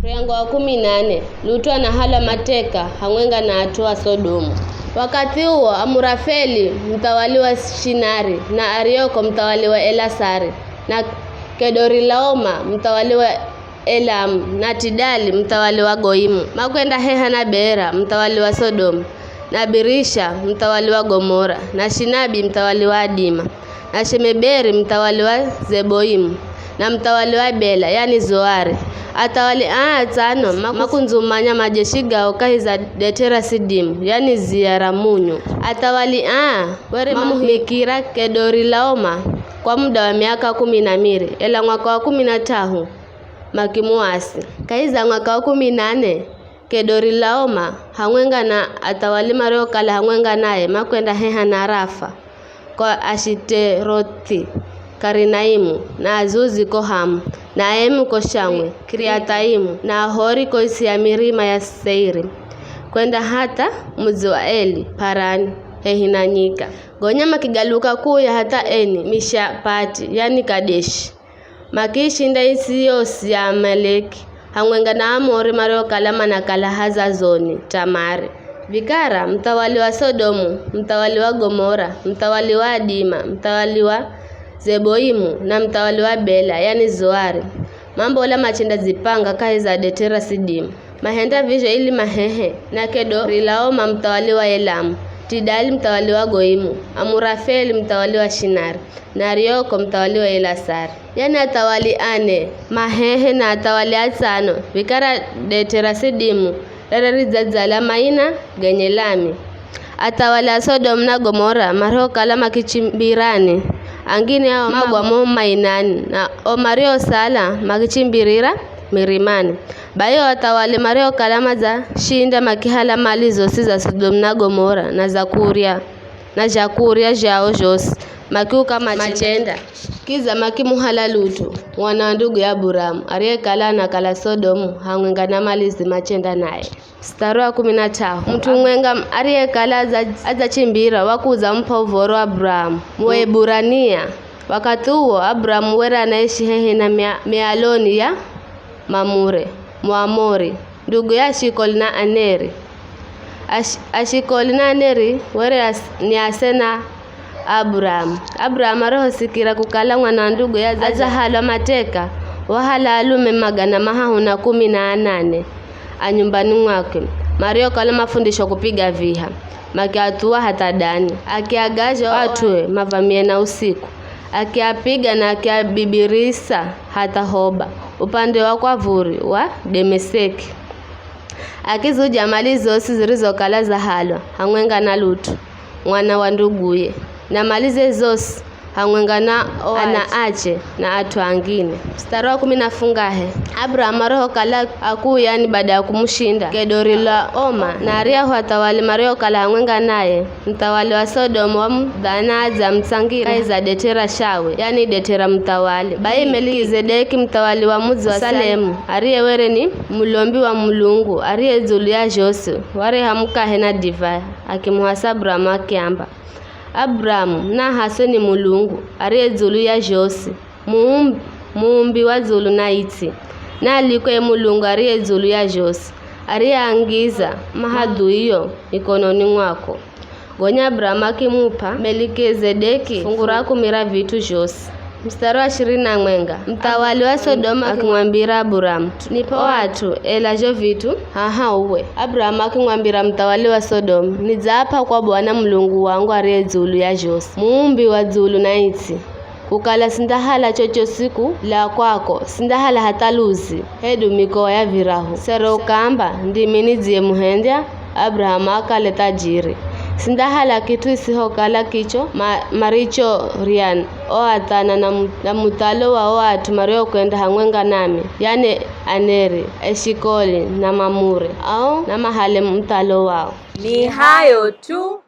Mrengo wa 18 Lutwa na hala mateka hangwenga na atoa Sodomu. Wakati huo Amurafeli mtawali wa Shinari na Arioko mtawali wa Elasari na Kedorilaoma mtawali wa Elam na Tidali mtawali wa Goimu makwenda Heha na Bera mtawali wa Sodomu na Birisha mtawali wa Gomora na Shinabi mtawali wa Adima na Shemeberi mtawali wa Zeboimu na mtawali wa Bela yani Zoari atawali atano makunzumanya majeshi gao kahiza Detera Sidimu yani Ziaramunyu atawali were Mikira Kedorilaoma kwa muda wa miaka 12 ela mwaka wa 15 makimuasi kahiza mwaka wa 18 Kedorilaoma hangwenga na atawali Mario kala hangwenga naye makwenda Heha na Rafa kwa Ashiterothi Karinaimu na Azuzi Kohamu na Emu Koshangwe Kiriataimu na Hori koisi ya milima ya Seiri kwenda hata mji wa Eli Parani Hehinanyika gonya makigaluka kuya hata Eni Mishapati yani Kadeshi makishinda isi yosi ya Amaleki hangwenga na Amori Mario kalama na Kalahaza zoni Tamari Vikara mtawali wa Sodomu mtawali wa Gomora mtawali wa Adima mtawali wa Zeboimu na mtawali wa Bela yani Zoari mambo wala machenda zipanga kahiza Detera Sidimu mahenda visho ili mahehe na Kedorilaoma mtawali wa Elamu Tidali mtawali wa Goimu Amurafeli mtawali wa Shinari na Arioko mtawali wa Elasari yani atawali 4 mahehe na atawali 5 Vikara Detera Sidimu Rarizazzala maina Genyelami atawala Sodom na Gomora Mario kalama kichimbirani angine hao magwa mainani na Mario sala magichimbirira mirimani bayo atawale Mario kalama za shinda makihala mali zosi za Sodom na Gomora na Zakuria na Jakuria jao jos makiuka machenda kiza makimuhala Lutu wana ndugu ya Aburamu aliyekala na kala Sodomu hangwenga na mali zimachenda naye Mstari wa 15 mtu mwenga aliyekala azachimbira wakuza mpa uvoro Abrahamu Mweburania wakati huo Abrahamu wera anaishi Hehe na mialoni ya Mamure Muamori ndugu ya Shikoli na Aneri Ashikoli na Aneri wera ni asena Abrahamu roho sikira kukala mwana ndugu ya azahalwa mateka wahala alume magana mahahu na 18 anyumbani mwake Mario kala mafundisho kupiga viha makiatua hata Dani akiagaja watu mavamie na usiku akiapiga na akiabibirisa hata Hoba upande wa kwa Vuri wa Demeseki akizuja mali zosi zilizokala za halwa hangwenga na Lutu mwana wa nduguye na malize zosi hangwenga na Anaache na atu angine Mstari wa 10 fungahe Abrahamu roho kala akuu yani baada ya kumshinda Kedorilaoma na Ariahu atawali Mario kala hangwenga naye mtawali wa Sodomu wa Mdhanaza mtsangira za Detera shawe yani Detera mtawali bai Melkizedeki mtawali wa mji wa Salemu ariye were ni mulombi wa Mulungu ariye zulia Jose ware hamuka hena diva akimuhasa Abrahamu akiamba Abrahamu na haseni Mulungu ariye zulu ya Jose muumbi wa zulu na iti na alikwe Mulungu ariye zulu ya Jose ariye angiza mahadu hiyo mikononi mwako gonya Abrahamu akimupa Melkizedeki fungu la 10 vitu Jose Mstari wa 20 mtawali wa Sodoma akimwambira Abrahamu nipo watu elajo vitu uwe Abrahamu akimwambira mtawali wa Sodoma nizapa kwa Bwana Mulungu wangu ariye zulu ya Jose muumbi wa zulu na iti kukala sindahala chocho siku la kwako sindahala hata luzi hedu mikoa ya virahu sero kamba ndimini zie muhendya Abrahamu akaleta jiri sindahala kitu isihokala kicho maricho rian atana na mutalo wa watu Mario kwenda hangwenga nami yani Aneri Eshikoli na Mamure au na mahale mtalo wao ni hayo tu.